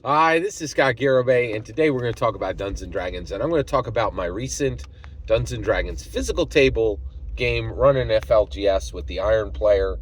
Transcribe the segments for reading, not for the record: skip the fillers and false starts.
Hi, this is Scott Garibay, and today we're going to talk about Dungeons & Dragons, and I'm going to talk about my recent Dungeons & Dragons physical table game running FLGS with the Iron Player,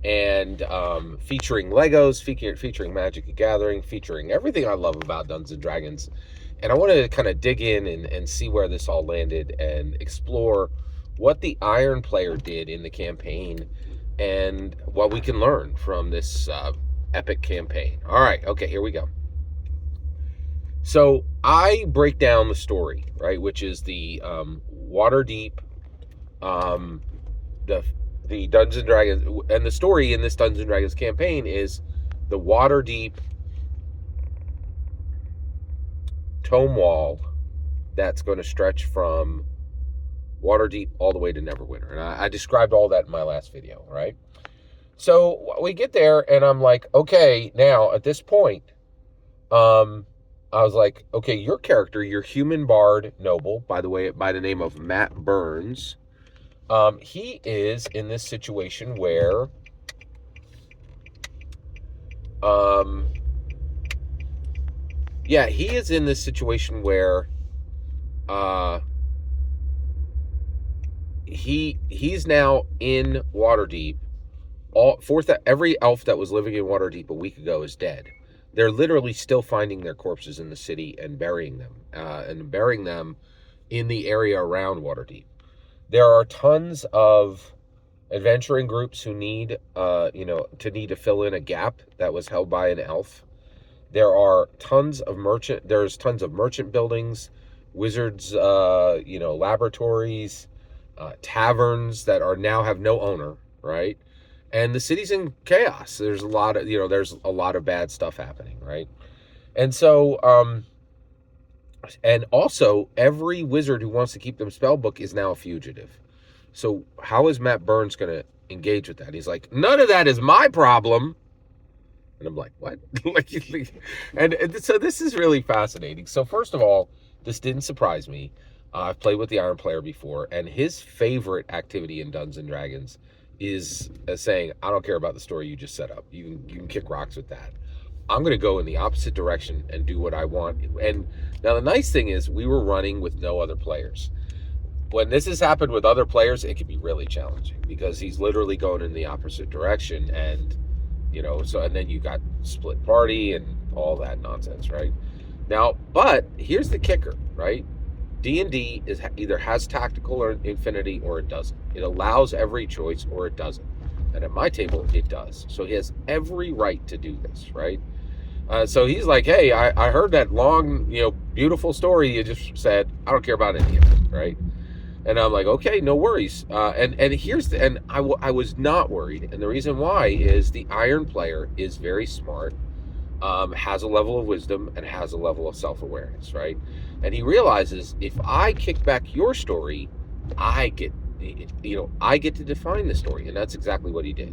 and featuring Legos, featuring Magic the Gathering, featuring everything I love about Dungeons & Dragons. And I want to kind of dig in and see where this all landed and explore what the Iron Player did in the campaign and what we can learn from this epic campaign. All right, okay, here we go. So I break down the story, right, which is the Waterdeep, um, the Dungeons and Dragons, and the story in this Dungeons and Dragons campaign is the Waterdeep tome wall that's going to stretch from Waterdeep all the way to Neverwinter, and I described all that in my last video, right? So we get there, and I'm like, okay, now at this point, I was like, okay, your character, your human bard noble, by the way, by the name of Matt Burns, he is in this situation where, he is in this situation where, he's now in Waterdeep. Every elf that was living in Waterdeep a week ago is dead. They're literally still finding their corpses in the city and burying them in the area around Waterdeep. There are tons of adventuring groups who need to fill in a gap that was held by an elf. There's tons of merchant buildings, wizards, laboratories, taverns that are now have no owner, right? And the city's in chaos. There's a lot of bad stuff happening, right? And so, and also every wizard who wants to keep them spellbook is now a fugitive. So how is Matt Burns going to engage with that? He's like, none of that is my problem. And I'm like, what? and so this is really fascinating. So first of all, this didn't surprise me. I've played with the Iron Player before, and his favorite activity in Dungeons & Dragons is saying, I don't care about the story you just set up. You can kick rocks with that. I'm going to go in the opposite direction and do what I want. And now the nice thing is we were running with no other players. When this has happened with other players, it can be really challenging because he's literally going in the opposite direction. And, and then you got split party and all that nonsense, right? Now, but here's the kicker, right? D&D either has tactical or infinity or it doesn't. It allows every choice or it doesn't. And at my table, it does. So he has every right to do this, right? So he's like, hey, I heard that long, beautiful story you just said. I don't care about any of it, right? And I'm like, okay, no worries. I was not worried. And the reason why is the Iron Player is very smart, has a level of wisdom, and has a level of self-awareness, right? And he realizes if I kick back your story, I get to define the story, and that's exactly what he did.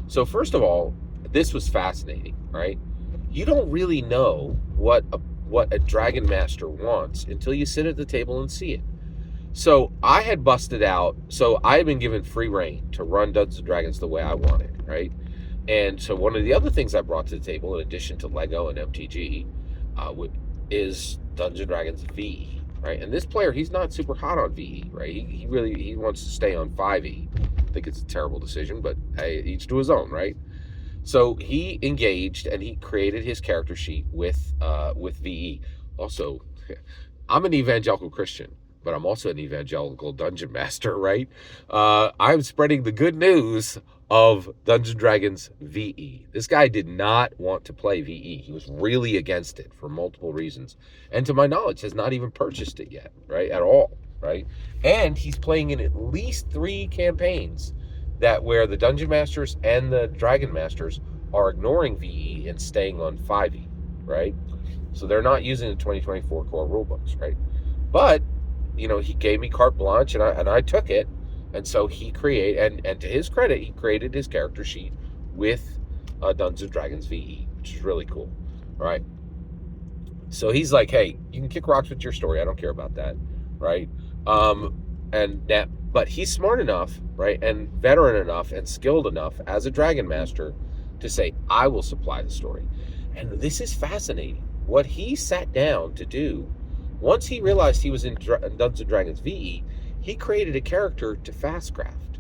So first of all, this was fascinating, right? You don't really know what a Dragon Master wants until you sit at the table and see it. So I had busted out. So I had been given free reign to run Dungeons & Dragons the way I wanted, right? And so one of the other things I brought to the table, in addition to Lego and MTG, is Dungeons & Dragons VE, right? And this player, he's not super hot on VE, right? He wants to stay on 5e. I think it's a terrible decision, but hey, each to his own, right? So he engaged and he created his character sheet with VE. Also, I'm an evangelical Christian, but I'm also an evangelical dungeon master, right? I'm spreading the good news of Dungeons & Dragons VE. This guy did not want to play VE. He was really against it for multiple reasons. And to my knowledge, has not even purchased it yet, right? At all, right? And he's playing in at least 3 campaigns where the Dungeon Masters and the Dragon Masters are ignoring VE and staying on 5e, right? So they're not using the 2024 core rulebooks, right? But, he gave me carte blanche and I took it. And so he created, and to his credit, he created his character sheet with Dungeons & Dragons VE, which is really cool, right? So he's like, hey, you can kick rocks with your story. I don't care about that, right? But he's smart enough, right, and veteran enough and skilled enough as a Dragon Master to say, I will supply the story. And this is fascinating. What he sat down to do, once he realized he was in Dungeons and Dragons VE, he created a character to Fastcraft.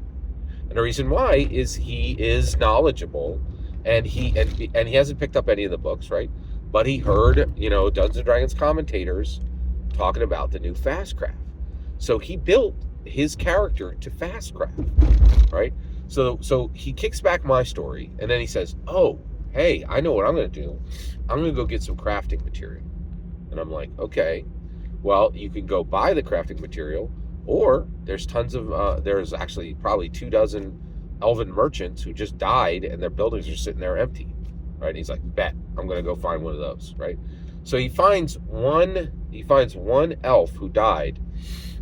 And the reason why is he is knowledgeable, and he hasn't picked up any of the books, right? But he heard, Dungeons and Dragons commentators talking about the new Fastcraft. So he built his character to Fastcraft, right? So he kicks back my story, and then he says, "Oh, hey, I know what I'm going to do. I'm going to go get some crafting material." And I'm like, "Okay, well, you can go buy the crafting material, or there's tons of, there's actually probably 24 elven merchants who just died and their buildings are sitting there empty," right? And he's like, "Bet, I'm going to go find one of those," right? So he finds one elf who died,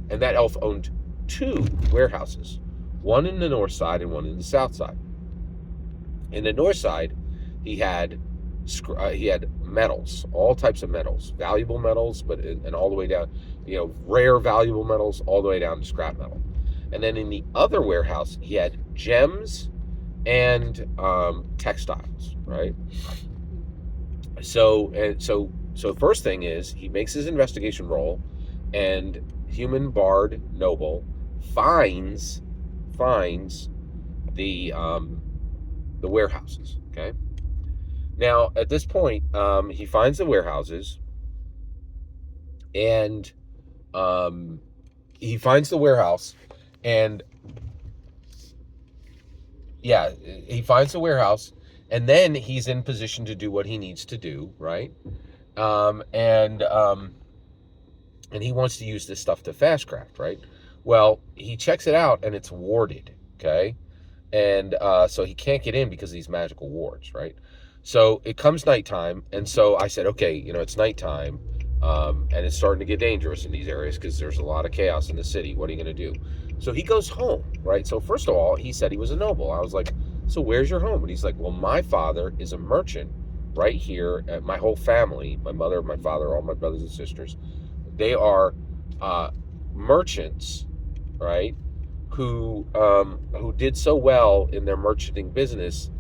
and that elf owned 2 warehouses, one in the north side and one in the south side. In the north side, he had metals, all types of metals, valuable metals, and all the way down, rare valuable metals, all the way down to scrap metal. And then in the other warehouse, he had gems and textiles, right? So first thing is he makes his investigation roll, and human bard noble finds the warehouses. Okay. Now at this point, he finds the warehouses, and he finds the warehouse, and and then he's in position to do what he needs to do, right? And he wants to use this stuff to Fastcraft, right? Well, he checks it out, and it's warded, okay? And so he can't get in because of these magical wards, right? So it comes nighttime, and so I said, okay, it's nighttime, and it's starting to get dangerous in these areas because there's a lot of chaos in the city. What are you going to do? So he goes home, right? So first of all, he said he was a noble. I was like, "So where's your home?" And he's like, "Well, my father is a merchant right here. My whole family, my mother, my father, all my brothers and sisters, they are merchants, right? Who did so well in their merchanting business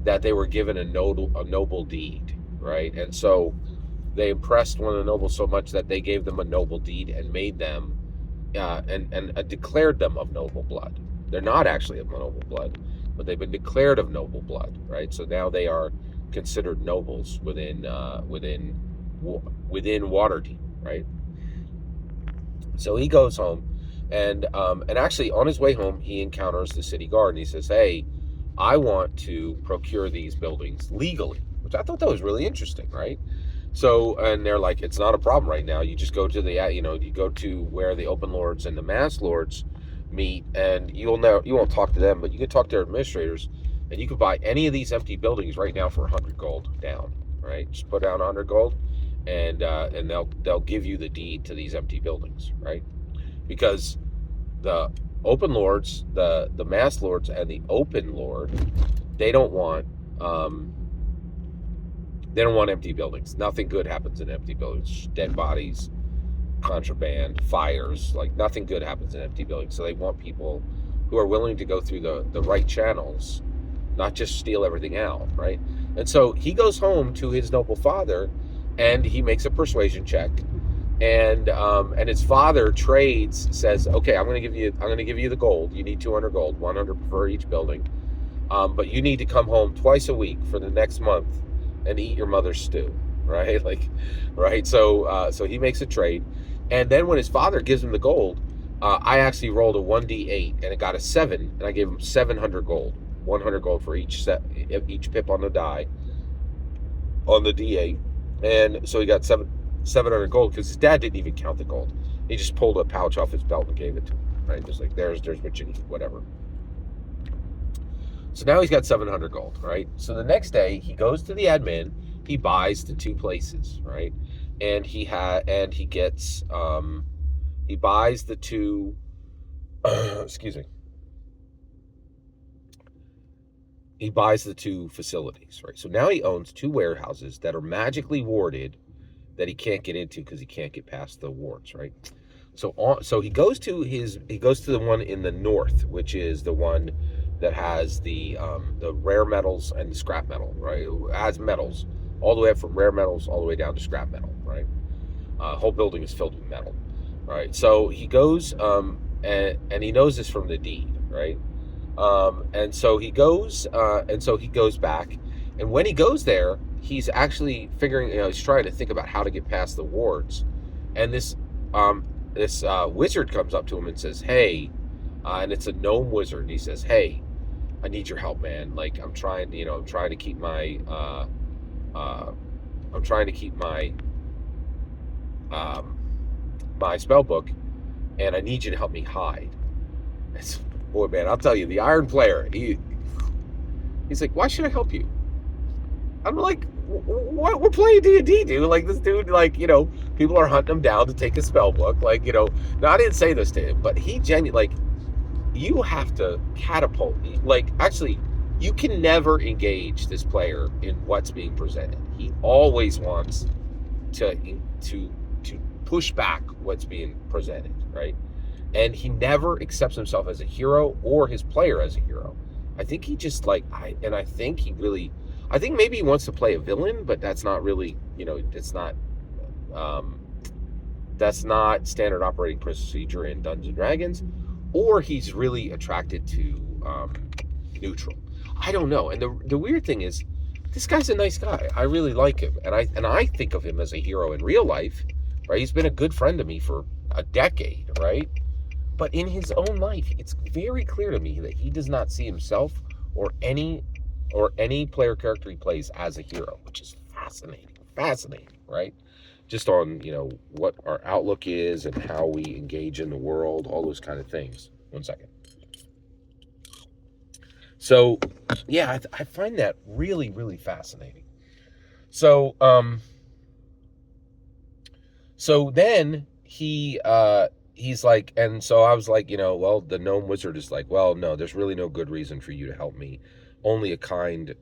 that they were given a noble deed, right? And so they impressed one of the nobles so much that they gave them a noble deed and made them and declared them of noble blood. They're not actually of noble blood, but they've been declared of noble blood, right? So now they are considered nobles within Waterdeep, right? So he goes home, and actually on his way home, he encounters the city guard, and he says, "Hey, I want to procure these buildings legally," which I thought that was really interesting, right? So, and they're like, "It's not a problem right now. You just go to you go to where the open lords and the mass lords meet, and you won't talk to them, but you can talk to their administrators, and you can buy any of these empty buildings right now for 100 gold down, right? Just put down 100 gold, and they'll give you the deed to these empty buildings, right? Because the open lords, the mass lords, and the open lord, they don't want empty buildings. Nothing good happens in empty buildings. Dead bodies, contraband, fires, like nothing good happens in empty buildings. So they want people who are willing to go through the right channels, not just steal everything out, right? And so he goes home to his noble father, and he makes a persuasion check, and his father says, "Okay, I'm going to give you the gold. You need 200 gold, 100 for each building, but you need to come home twice a week for the next month and eat your mother's stew," right? Right. So he makes a trade, and then when his father gives him the gold, I actually rolled a 1d8, and it got a 7, and I gave him 700 gold, 100 gold for each pip on the die on the d8, and so he got 700 gold because his dad didn't even count the gold. He just pulled a pouch off his belt and gave it to him, right? Just like, there's what you need, whatever. So now he's got 700 gold, right? So the next day he goes to the admin, he buys the 2 places, right? And he buys the 2 excuse me. He buys the 2 facilities, right? So now he owns 2 warehouses that are magically warded that he can't get into because he can't get past the wards, right? So he goes to the one in the north, which is the one that has the rare metals and the scrap metal, right? It has metals all the way up from rare metals all the way down to scrap metal, right? Whole building is filled with metal, right? So he goes, and he knows this from the deed, right? And so he goes, back, and when he goes there, he's actually figuring, he's trying to think about how to get past the wards, and this wizard comes up to him and says, "Hey," and it's a gnome wizard. And he says, "Hey, I need your help, man. Like I'm trying to keep my, my spell book, and I need you to help me hide." It's, boy, man, I'll tell you, the Iron Player, he's like, "Why should I help you?" I'm like, "What? We're playing D&D, dude. Like, this dude, like, people are hunting him down to take his spell book. Like, no, I didn't say this to him, but he genuinely, like, you have to catapult me. Like, actually, you can never engage this player in what's being presented. He always wants to push back what's being presented, right? And he never accepts himself as a hero or his player as a hero. I think he just I think maybe he wants to play a villain, but that's not really, that's not standard operating procedure in Dungeons and Dragons, or he's really attracted to neutral. I don't know. And the weird thing is, this guy's a nice guy. I really like him, and I think of him as a hero in real life, right? He's been a good friend to me for a decade, right? But in his own life, it's very clear to me that he does not see himself or any player character he plays as a hero, which is fascinating, right? Just on, what our outlook is and how we engage in the world, all those kind of things. One second. So, yeah, I find that really, really fascinating. So, so then he's like, and so I was like, well, the gnome wizard is like, well, no, there's really no good reason for you to help me. Only a kind,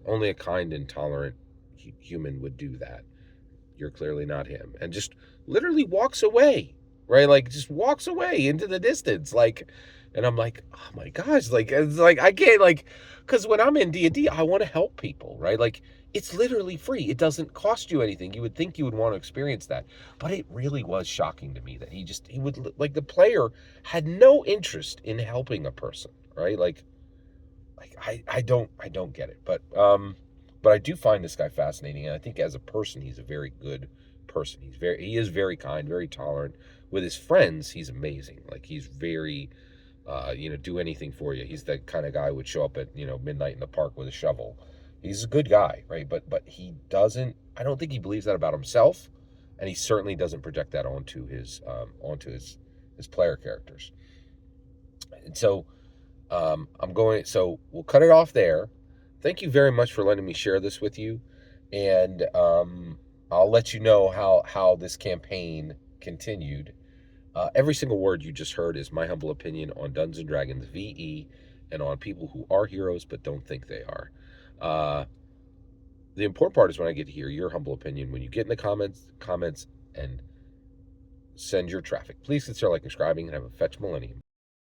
only a kind and tolerant human would do that. You're clearly not him. And just literally walks away, right? Like, just walks away into the distance. Like, and I'm like, oh my gosh, like, it's like, I can't, like, because when I'm in D&D, I want to help people, right? Like, it's literally free. It doesn't cost you anything. You would think you would want to experience that. But it really was shocking to me that he would, like, the player had no interest in helping a person, right? Like I don't get it. But I do find this guy fascinating, and I think as a person, he's a very good person. He is very kind, very tolerant. With his friends, he's amazing. Like, he's very, do anything for you. He's the kind of guy who would show up at, midnight in the park with a shovel. He's a good guy, right? But he doesn't, I don't think he believes that about himself, and he certainly doesn't project that onto his player characters. And so so we'll cut it off there. Thank you very much for letting me share this with you, and I'll let you know how this campaign continued. Every single word you just heard is my humble opinion on Dungeons & Dragons VE and on people who are heroes but don't think they are. The important part is when I get to hear your humble opinion. When you get in the comments and send your traffic. Please consider subscribing and have a fetch millennium.